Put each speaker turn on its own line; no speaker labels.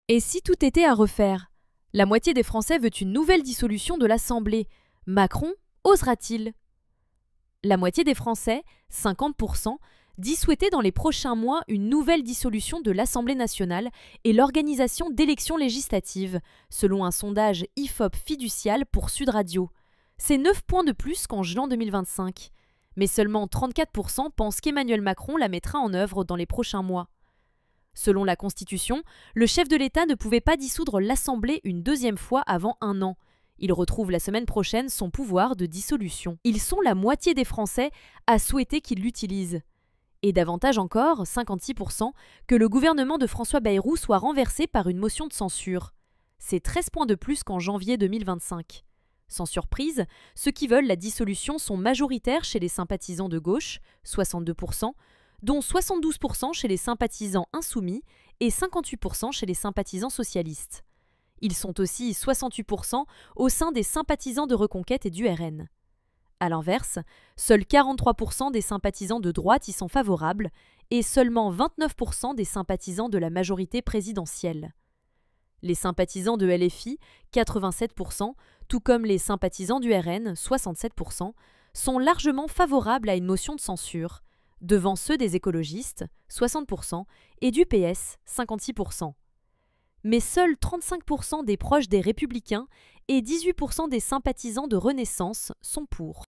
Et si tout était à refaire? La moitié des Français veut une nouvelle dissolution de l'Assemblée. Macron osera-t-il? La moitié des Français, 50%, dit souhaiter dans les prochains mois une nouvelle dissolution de l'Assemblée nationale et l'organisation d'élections législatives, selon un sondage IFOP fiducial pour Sud Radio. C'est 9 points de plus qu'en juin 2025. Mais seulement 34% pensent qu'Emmanuel Macron la mettra en œuvre dans les prochains mois. Selon la Constitution, le chef de l'État ne pouvait pas dissoudre l'Assemblée une deuxième fois avant 1 an. Il retrouve la semaine prochaine son pouvoir de dissolution. Ils sont la moitié des Français à souhaiter qu'il l'utilise. Et davantage encore, 56%, que le gouvernement de François Bayrou soit renversé par une motion de censure. C'est 13 points de plus qu'en janvier 2025. Sans surprise, ceux qui veulent la dissolution sont majoritaires chez les sympathisants de gauche, 62%, dont 72% chez les sympathisants insoumis et 58% chez les sympathisants socialistes. Ils sont aussi 68% au sein des sympathisants de Reconquête et du RN. A l'inverse, seuls 43% des sympathisants de droite y sont favorables et seulement 29% des sympathisants de la majorité présidentielle. Les sympathisants de LFI, 87%, tout comme les sympathisants du RN, 67%, sont largement favorables à une motion de censure, devant ceux des écologistes, 60%, et du PS, 56%. Mais seuls 35% des proches des Républicains et 18% des sympathisants de Renaissance sont pour.